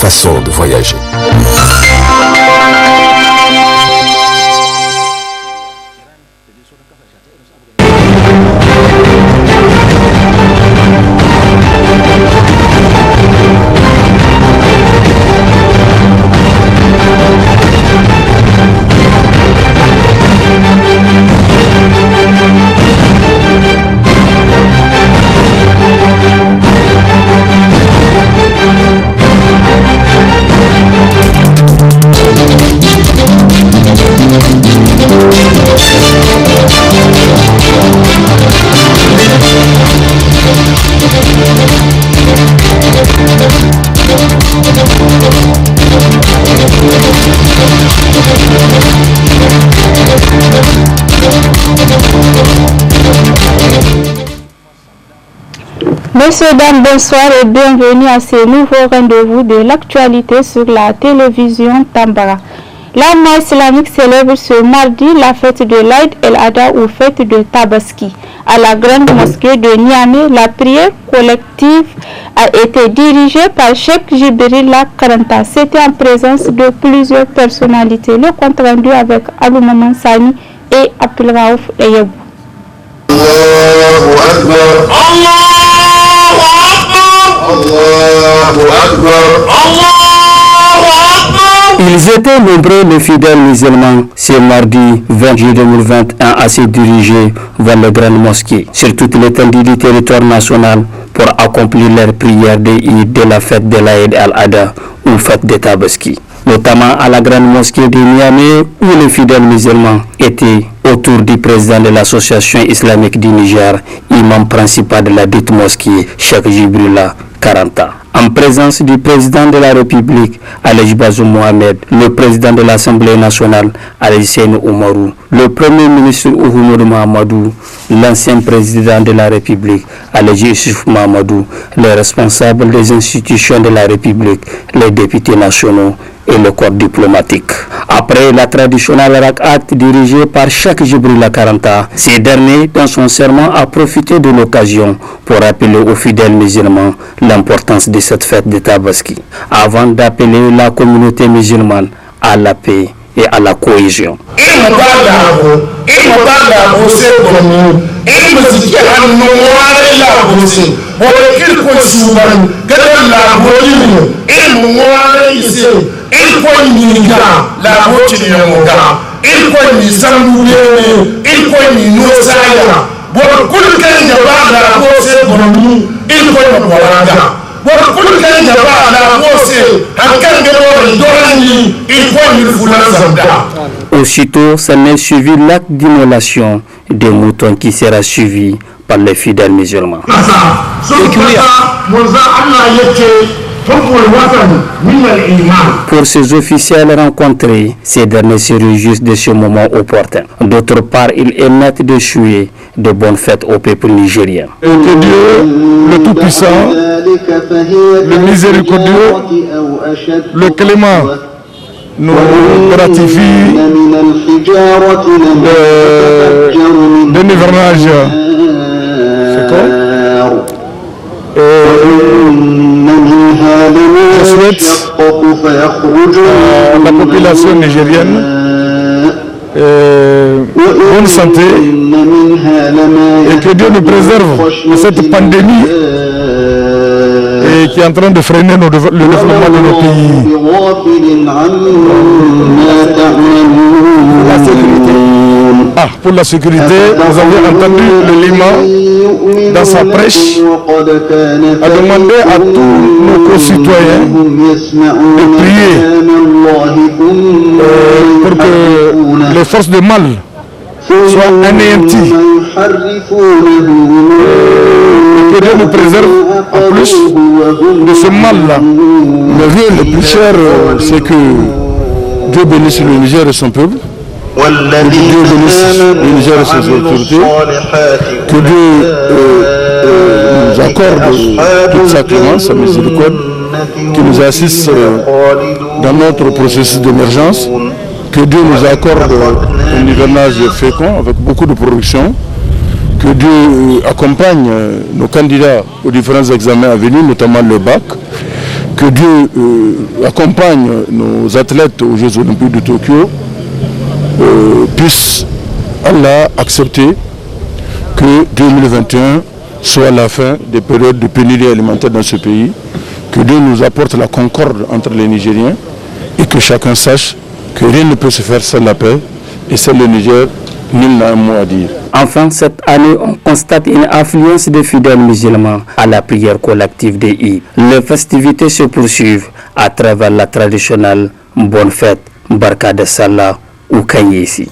façon de voyager. Messieurs, dames, bonsoir et bienvenue à ce nouveau rendez-vous de l'actualité sur la télévision Tambara. La Moua islamique célèbre ce mardi la fête de l'Aïd el-Adha ou fête de Tabaski. À la grande mosquée de Niamey, la prière collective a été dirigée par Cheikh Djibril Karanta. C'était en présence de plusieurs personnalités. Le compte rendu avec Alou Maman Sani et Abdul Raouf Eyebou. Ils étaient nombreux les fidèles musulmans ce mardi 20 juillet 2021 à se diriger vers les grandes mosquées sur toute l'étendue du territoire national pour accomplir leur prière de la fête de l'Aïd al-Adha ou fête de Tabaski, notamment à la grande mosquée de Niamey où les fidèles musulmans étaient autour du président de l'association islamique du Niger, imam principal de la dite mosquée, Cheikh Djibril Karanta. En présence du président de la République, Alej Bazoum Mohamed, le président de l'Assemblée nationale, Alej Seyni Oumarou, le premier ministre Oumoudou Mahamadou, l'ancien président de la République, Alej Youssouf Mahamadou, les responsables des institutions de la République, les députés nationaux et le corps diplomatique. Après la traditionnelle rak'at dirigée par Cheikh Djibril Karanta, ce dernier, dans son serment, a profité de l'occasion pour rappeler aux fidèles musulmans l'importance de cette fête de Tabaski, avant d'appeler la communauté musulmane à la paix et à la cohésion. Aussitôt, s'en est suivi l'acte d'immolation des moutons qui sera suivi par les fidèles musulmans. Pour ces officiels rencontrés, ces derniers se réjouissent de ce moment opportun. D'autre part, ils émettent de souhaits de bonnes fêtes au peuple nigérien. Que Dieu, le Tout-Puissant, le Miséricordieux, le Clément, nous ratifie d'un hivernage fécond. Je souhaite à la population nigérienne bonne santé et que Dieu nous préserve de cette pandémie et qui est en train de freiner le développement de nos pays. La sécurité. Pour la sécurité, vous avez entendu le liman dans sa prêche a demandé à tous nos concitoyens de prier pour que les forces de mal soient anéanties. Que Dieu nous préserve en plus de ce mal-là. Le vœu le plus cher, c'est que Dieu bénisse le Niger et son peuple. Que Dieu bénisse le Niger et ses autorités. Que Dieu nous accorde toute sa clémence, sa miséricorde, qui nous assiste dans notre processus d'émergence. Que Dieu nous accorde un hivernage fécond avec beaucoup de production. Que Dieu accompagne nos candidats aux différents examens à venir, notamment le bac. que Dieu accompagne nos athlètes aux Jeux Olympiques de Tokyo, puisse Allah accepter que 2021 soit la fin des périodes de pénurie alimentaire dans ce pays, que Dieu nous apporte la concorde entre les Nigériens et que chacun sache que rien ne peut se faire sans la paix et sans le Niger, nul n'a un mot à dire. Enfin, cette année, on constate une affluence des fidèles musulmans à la prière collective des Eid. Les festivités se poursuivent à travers la traditionnelle bonne fête, Barka de Salah ou Kanyesi.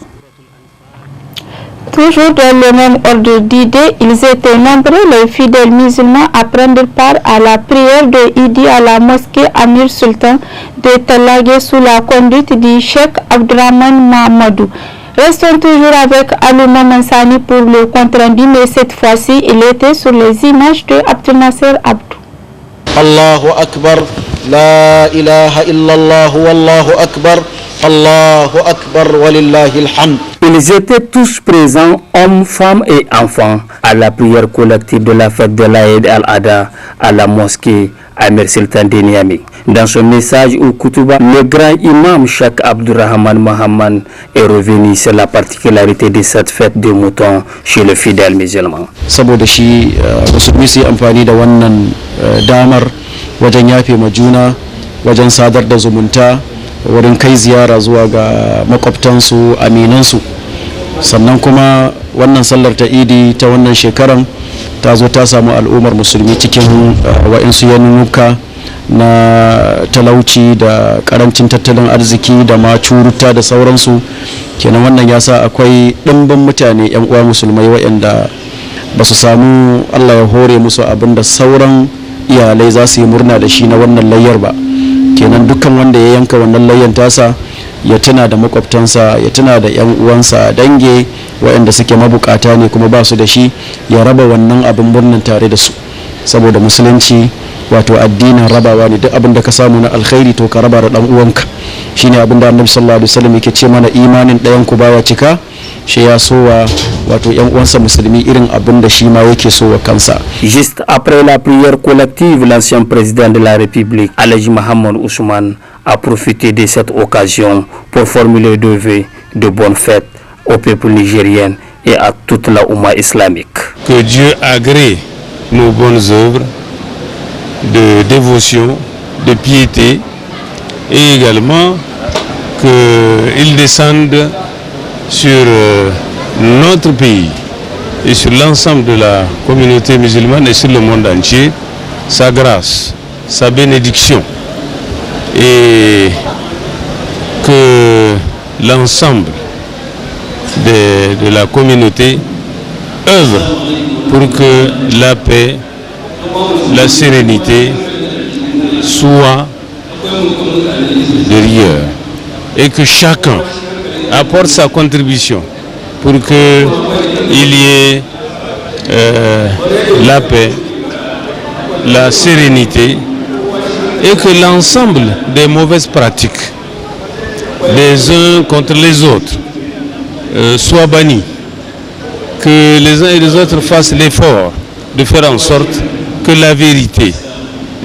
Toujours dans le même ordre d'idées, ils étaient nombreux les fidèles musulmans à prendre part à la prière de Idi à la mosquée Amir Sultan de Talagué sous la conduite du Cheikh Abdurrahman Mahamadou. Restons toujours avec Alouma Mansani pour le compte-rendu, mais cette fois-ci, il était sur les images de Abdel Nasser Abdou. Allahu Akbar, la ilaha illallah, wallahu Akbar, Allahu Akbar, walillahi alhamd. Ils étaient tous présents, hommes, femmes et enfants, à la prière collective de la fête de l'Aïd al-Adha à la mosquée Amir Sultan de Niamey. Dans son message au Koutuba, le grand imam Cheikh Abdurrahman Mahaman est revenu sur la particularité de cette fête des moutons chez le fidèle musulman. Saboda shi musulmi su amfani da wannan damar wajen yafe ma juna, wajen sadar da zumunta, wurin kai ziyara zuwa ga makwabtansu, aminansu. Sannan kuma wannan sallar ta Idi ta wannan shekaran ta zo ta samu al'ummar musulmi cikin wa'insu yanunuka na talauci da karancin tattalin arziki da ma curuta da sauransu. Kenan wannan ya sa akwai ɗimbin mutane 'yan uwa musulmai waɗanda ba su samu Allah ya hore musu abin da sauran iyalai za su yi murna da shi na wannan layyar ba. Kenan dukkan wanda ya yanka wannan layyan tasa ya tuna da makwabtansa, ya tuna da 'yan uwansa, dange waɗanda suke mabukata ne kuma ba su da shi, ya raba wannan abin murnan tare da su. Saboda musulunci wato addinin rabawa ne, duk abin da ka samu na alkhairi to ka raba da dan uwanka. Shine abin da Annabi sallallahu alaihi wasallam yake ce mana, imanin ɗayan ku baya cika shi ya sowa wato yan uwansa musulmi irin abin da shi ma yake sowa kansa. Juste après la prière collective, l'ancien président de la République, Alhaji Mohamed Ousmane, a profité de cette occasion pour formuler deux vœux de bonne fête au peuple nigérien et à toute la Oumma islamique. Que Dieu agrée nos bonnes œuvres de dévotion, de piété, et également qu'il descende sur notre pays et sur l'ensemble de la communauté musulmane et sur le monde entier sa grâce, sa bénédiction, et que l'ensemble de la communauté œuvre pour que la paix, la sérénité soient derrière et que chacun apporte sa contribution pour qu'il y ait la paix, la sérénité et que l'ensemble des mauvaises pratiques des uns contre les autres soient bannis, que les uns et les autres fassent l'effort de faire en sorte que la vérité,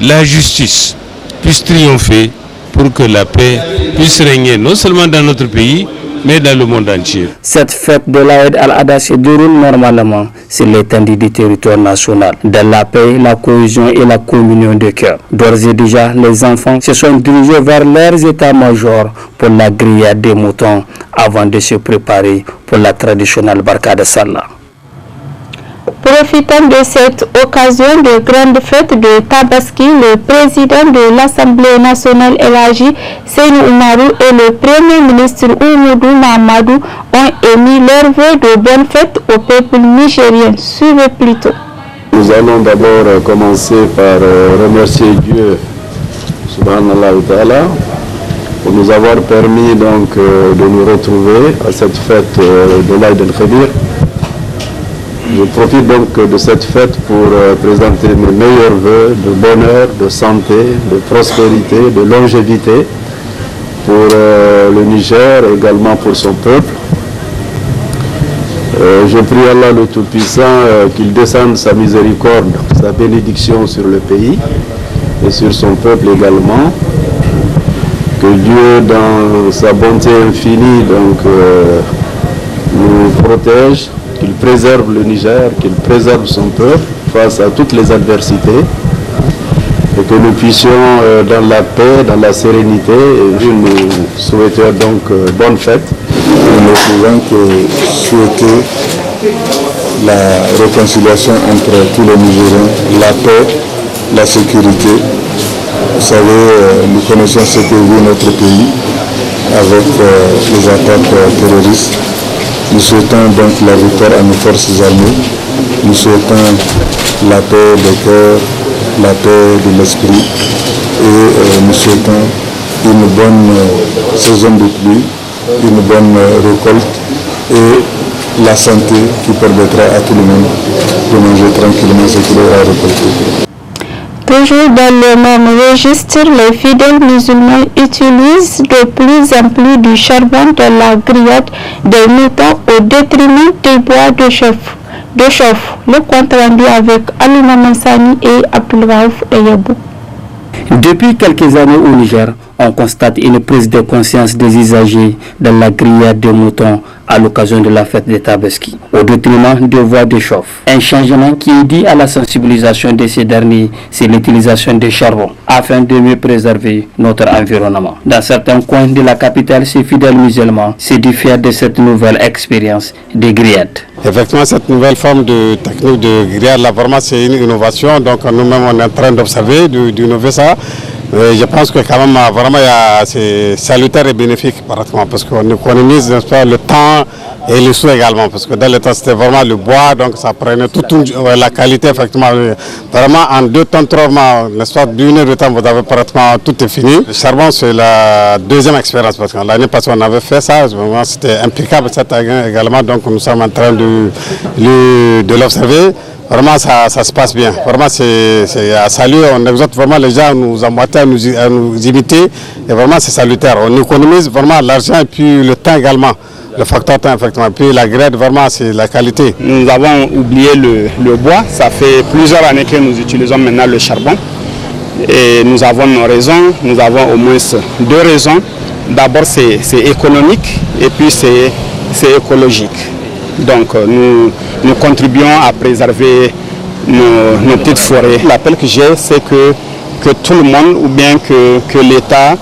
la justice puissent triompher pour que la paix puisse régner non seulement dans notre pays, mais dans le monde entier. Cette fête de l'Aïd al-Adha se déroule normalement sur l'étendue du territoire national, dans la paix, la cohésion et la communion de cœur. D'ores et déjà, les enfants se sont dirigés vers leurs états-majors pour la grillade des moutons avant de se préparer pour la traditionnelle Barka de Salah. Profitant de cette occasion de grande fête de Tabaski, le président de l'Assemblée nationale Elhaji Seyni Oumarou et le Premier ministre Oumoudou Mahamadou ont émis leurs vœux de bonne fête au peuple nigérien. Suivez plutôt. Nous allons d'abord commencer par remercier Dieu, subhanallah wa ta'ala, pour nous avoir permis donc de nous retrouver à cette fête de l'Aïd el-Khabir. Je profite donc de cette fête pour présenter mes meilleurs vœux de bonheur, de santé, de prospérité, de longévité pour le Niger et également pour son peuple. Je prie Allah le Tout-Puissant qu'il descende sa miséricorde, sa bénédiction sur le pays et sur son peuple également. Que Dieu, dans sa bonté infinie, donc, nous protège, qu'il préserve le Niger, qu'il préserve son peuple face à toutes les adversités. Et que nous puissions, dans la paix, dans la sérénité, nous souhaitons donc bonne fête. Nous ne pouvons que souhaiter la réconciliation entre tous les Nigériens, la paix, la sécurité. Vous savez, nous connaissons ce que vit notre pays avec les attaques terroristes. Nous souhaitons donc la victoire à nos forces armées. Nous souhaitons la paix des cœurs, la paix de l'esprit et nous souhaitons une bonne saison de pluie, une bonne récolte et la santé qui permettra à tout le monde de manger tranquillement ce qu'il aura récolté. Toujours dans le même registre, les fidèles musulmans utilisent de plus en plus du charbon dans la grillade des moutons au détriment des bois de chauffe. Le compte rendu avec Alima Mansani et Abdulraouf Eyabou. Depuis quelques années au Niger, on constate une prise de conscience des usagers dans la grillade des moutons à l'occasion de la fête des Tabaski, au détriment des voies de chauffe. Un changement qui est dû à la sensibilisation de ces derniers, c'est l'utilisation de charbon, afin de mieux préserver notre environnement. Dans certains coins de la capitale, ces fidèles musulmans se diffèrent de cette nouvelle expérience des grillades. Effectivement, cette nouvelle forme de technique de grillade, là, vraiment, c'est une innovation. Donc, nous-mêmes, on est en train d'observer, d'innover ça. Je pense que quand même, vraiment, c'est salutaire et bénéfique pratiquement, parce qu'on économise le temps et les sous également, parce que dans le temps, c'était vraiment le bois, donc ça prenait toute la qualité, effectivement. Vraiment, en 2 temps, 3 mois, n'est-ce pas, d'1 heure de temps, vous avez pratiquement tout est fini. Le charbon, c'est la deuxième expérience, parce que l'année passée, on avait fait ça, c'était impeccable cette année également, donc nous sommes en train de l'observer. Vraiment, ça se passe bien. Vraiment, c'est à saluer. On exhorte vraiment les gens à nous emboîter, à nous imiter. Et vraiment, c'est salutaire. On économise vraiment l'argent et puis le temps également. Le facteur temps, effectivement. Puis la grade, vraiment, c'est la qualité. Nous avons oublié le bois. Ça fait plusieurs années que nous utilisons maintenant le charbon. Et nous avons nos raisons. Nous avons au moins 2 raisons. D'abord, c'est économique et puis c'est écologique. Donc nous contribuons à préserver nos petites forêts. L'appel que j'ai, c'est que tout le monde ou bien que l'État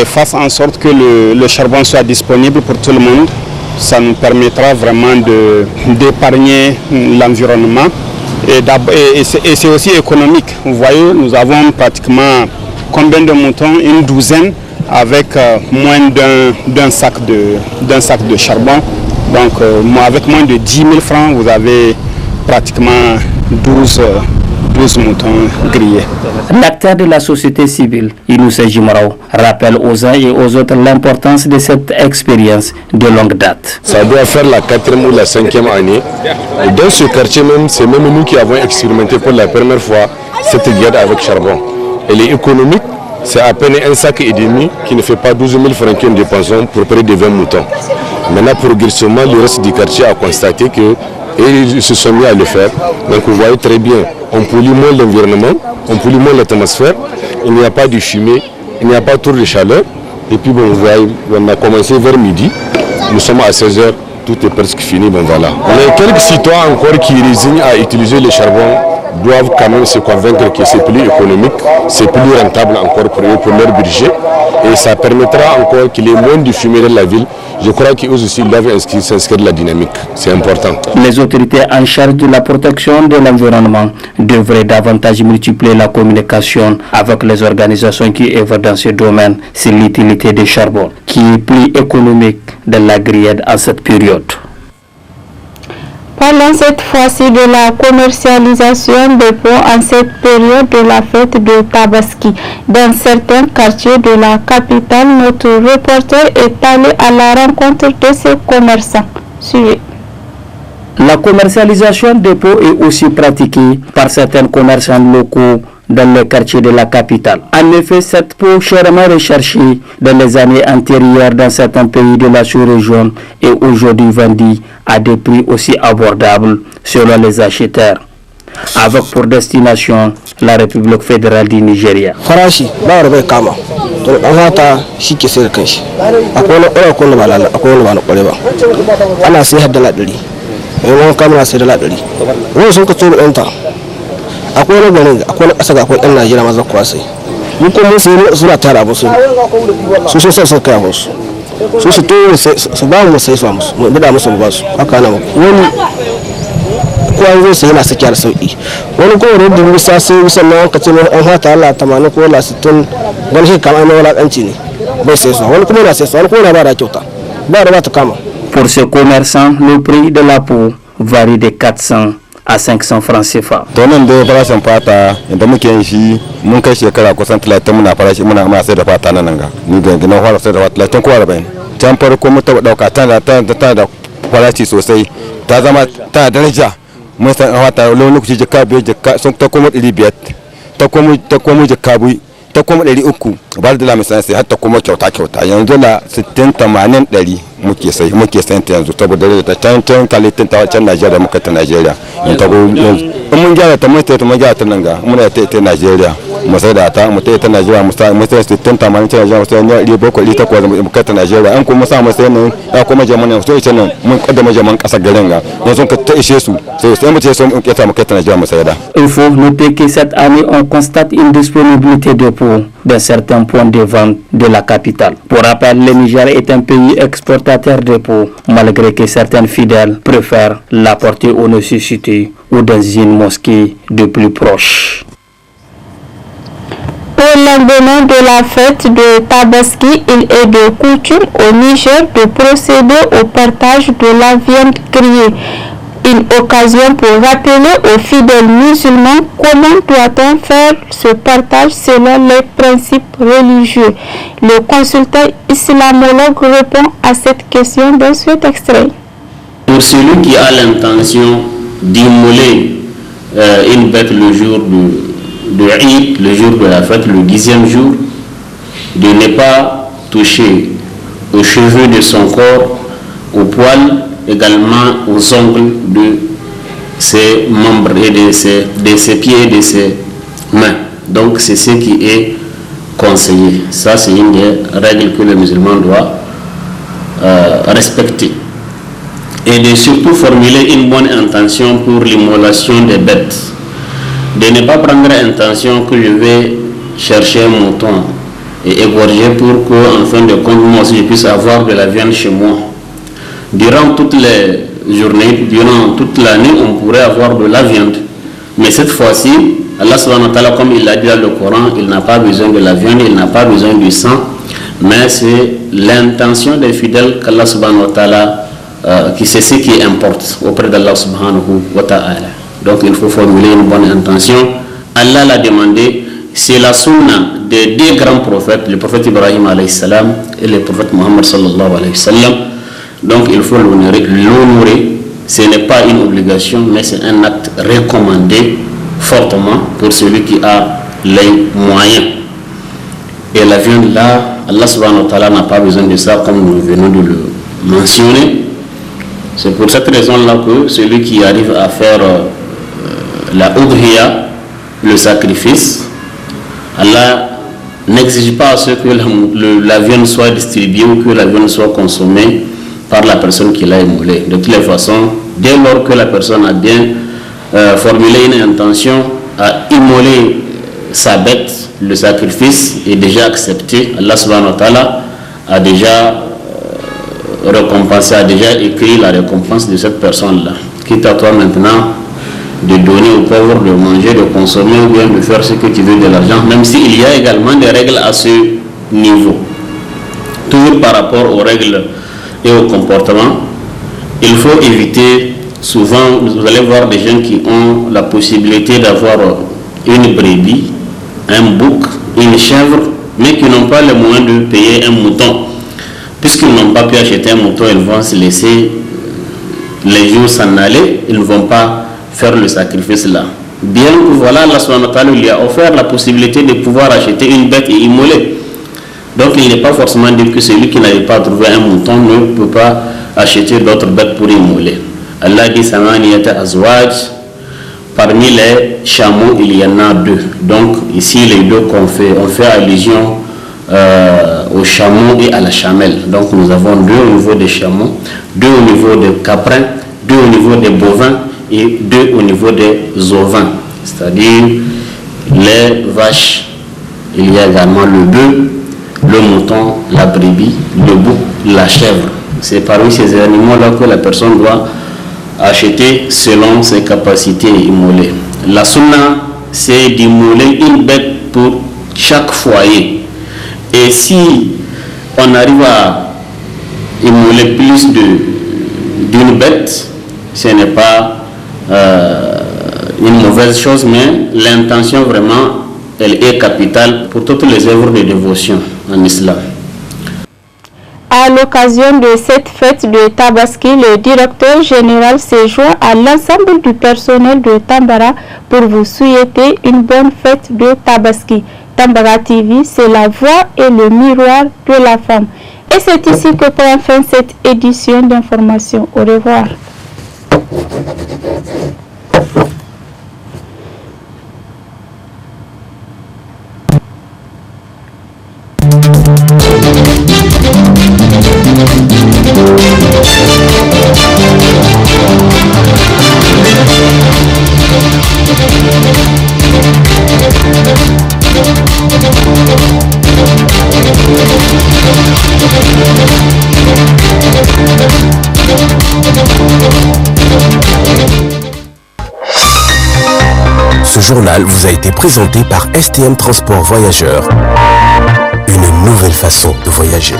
fasse en sorte que le charbon soit disponible pour tout le monde. Ça nous permettra vraiment d'épargner l'environnement. Et c'est aussi économique. Vous voyez, nous avons pratiquement combien de moutons? Une douzaine avec moins d'un sac de charbon. Donc, avec moins de 10 000 francs, vous avez pratiquement 12 moutons grillés. L'acteur de la société civile, Inoussa Jimarao, rappelle aux uns et aux autres l'importance de cette expérience de longue date. Ça doit faire la 4e ou la 5e année. Et dans ce quartier même, c'est même nous qui avons expérimenté pour la première fois cette grillade avec charbon. Elle est économique. C'est à peine un sac et demi qui ne fait pas 12 000 francs que nous dépensons pour près de 20 moutons. Maintenant, progressivement, le reste du quartier a constaté qu'ils se sont mis à le faire. Donc vous voyez très bien, on pollue moins l'environnement, on pollue moins l'atmosphère, il n'y a pas de fumée, il n'y a pas trop de chaleur. Et puis bon, vous voyez, on a commencé vers midi, nous sommes à 16h, tout est presque fini, bon voilà. Mais quelques citoyens encore qui résignent à utiliser le charbon doivent quand même se convaincre que c'est plus économique, c'est plus rentable encore pour eux, pour leur budget. Et ça permettra encore qu'il y ait moins de fumée dans la ville. Je crois qu'eux aussi doivent s'inscrire de la dynamique. C'est important. Les autorités en charge de la protection de l'environnement devraient davantage multiplier la communication avec les organisations qui œuvrent dans ce domaine sur l'utilité du charbon, qui est plus économique dans la grillade en cette période. Parlons cette fois-ci de la commercialisation des pots en cette période de la fête de Tabaski. Dans certains quartiers de la capitale, notre reporter est allé à la rencontre de ces commerçants. Suivez. La commercialisation des pots est aussi pratiquée par certains commerçants locaux dans le quartier de la capitale. En effet, cette peau chèrement recherchée dans les années antérieures dans certains pays de la sous-région est aujourd'hui vendue à des prix aussi abordables selon les acheteurs. avec pour destination la République fédérale du Nigeria. Farashi ba da bai kama to dan hata shi ke sai da kanshi akwai wani ba lalla akwai wani ba na kware ba ana sai har dala 100 wani kamera sai dala 100 wani sun ka tsoro ɗanta akwai wani garin akwai wani ƙasa akwai ɗan Najeriya maza kuwa sai mun kuma mun sai suna tara abu su sun kai abu su to su ba mu sai su musu mu bida musu ba su haka nan wani kowa zai sai yana sakiya da sauki wani kuma da dubu sa sai sannan ka ce an hata Allah 80 ko la 60 wani shi kamar na walakanci ne bai sai su wani kuma yana sai su wani kuma yana ba da kyauta ba da ba ta kama. Pour ces commerçants, le prix de la peau varie de 400 à 500 francs CFA. To nan dai farashin fata inda muke yin shi mun kai shekara kusan 30 muna farashi muna ma sai da fata nan ga ni ga gina fara sai da fata 30 ko 40 can farko mu ta dauka ta da farashi sosai ta zama ta daraja mun san fata lokaci jaka biyu jaka sun ta kuma 500 ta kuma jaka biyu ta kuma 300 ba da lamisan sai har ta kuma kyauta yanzu la 60 80 100 muke sai ta yanzu saboda da can kalitin ta can Najeriya muka ta Najeriya in ta mun gyara ta mun gyara ta nan ga muna ta Najeriya mu sai da ta mu ta Najeriya mu sai 60 80 ta Najeriya mu sai ne 700 ta ko muka ta Najeriya an kuma sa mu sai nan ya kuma jama'a so ita nan mun kaddama jama'an kasar garin ga yanzu ka ta ishe su sai mu ce so mu ta muka ta Najeriya mu sai da. Il faut noter que cette année on constate une disponibilité de peau dans certains points de vente de la capitale. Pour rappel, le Niger est un pays exportateur de peau, malgré que certains fidèles préfèrent l'apporter aux nécessités ou dans une mosquée de plus proche. Au lendemain de la fête de Tabaski, il est de coutume au Niger de procéder au partage de la viande grillée. Une occasion pour rappeler aux fidèles musulmans comment doit-on faire ce partage selon les principes religieux. Le consultant islamologue répond à cette question dans cet extrait. Pour celui qui a l'intention d'immoler une bête le jour de Eid, le jour de la fête, le 10e jour, de ne pas toucher aux cheveux de son corps, aux poils, également aux ongles de ses membres et de ses pieds et de ses mains. Donc c'est ce qui est conseillé. Ça c'est une des règles que le musulman doit respecter. Et de surtout formuler une bonne intention pour l'immolation des bêtes. De ne pas prendre intention que je vais chercher un mouton et égorger pour que en fin de compte moi aussi je puisse avoir de la viande chez moi. Durant toutes les journées, durant toute l'année, on pourrait avoir de la viande. Mais cette fois-ci, Allah subhanahu wa ta'ala, comme il l'a dit dans le Coran, il n'a pas besoin de la viande, il n'a pas besoin du sang, mais c'est l'intention des fidèles qu'Allah subhanahu wa ta'ala, qui c'est ce qui importe auprès d'Allah subhanahu wa ta'ala. Donc il faut formuler une bonne intention. Allah l'a demandé, c'est la sunna des deux grands prophètes, le prophète Ibrahim alayhi salam et le prophète Muhammad sallallahu alayhi wa sallam. Donc il faut l'honorer. Ce n'est pas une obligation, mais c'est un acte recommandé fortement pour celui qui a les moyens. Et la viande là, Allah subhanahu wa ta'ala n'a pas besoin de ça comme nous venons de le mentionner. C'est pour cette raison-là que celui qui arrive à faire la udhiya, le sacrifice, Allah n'exige pas à ce que la viande soit distribuée ou que la viande soit consommée par la personne qui l'a immolée. De toutes les façons, dès lors que la personne a bien formulé une intention à immoler sa bête, le sacrifice est déjà accepté. Allah subhanahu wa ta'ala a déjà récompensé, a déjà écrit la récompense de cette personne-là. Quitte à toi maintenant de donner aux pauvres, de manger, de consommer ou bien de faire ce que tu veux de l'argent, même s'il y a également des règles à ce niveau. Toujours par rapport aux règles et au comportement, il faut éviter, souvent vous allez voir des gens qui ont la possibilité d'avoir une brebis, un bouc, une chèvre, mais qui n'ont pas les moyens de payer un mouton. Puisqu'ils n'ont pas pu acheter un mouton, ils vont se laisser les jours s'en aller, ils ne vont pas faire le sacrifice là. Bien que voilà, Allah subhanahu wa ta'ala lui a offert la possibilité de pouvoir acheter une bête et immoler. Donc il n'est pas forcément dit que celui qui n'avait pas trouvé un mouton ne peut pas acheter d'autres bêtes pour immoler. Allah dit samaniyata azwaj Parmi les chameaux, il y en a 2. Donc ici, les 2 qu'on fait, on fait allusion au chameau et à la chamelle. Donc nous avons 2 au niveau des chameaux, 2 au niveau des caprins, 2 au niveau des bovins et 2 au niveau des ovins, c'est-à-dire les vaches. Il y a également le bœuf, le mouton, la brebis, le bouc, la chèvre. C'est parmi ces animaux-là que la personne doit acheter selon ses capacités immolées. La sunna, c'est d'immoler une bête pour chaque foyer. Et si on arrive à immoler plus d'une bête, ce n'est pas une mauvaise chose, mais l'intention vraiment, elle est capitale pour toutes les œuvres de dévotion en islam. À l'occasion de cette fête de Tabaski, le directeur général se joint à l'ensemble du personnel de Tambara pour vous souhaiter une bonne fête de Tabaski. Tambara TV, c'est la voix et le miroir de la femme. Et c'est ici que prend fin cette édition d'information. Au revoir. Ce journal vous a été présenté par STM Transport Voyageurs. Une nouvelle façon de voyager.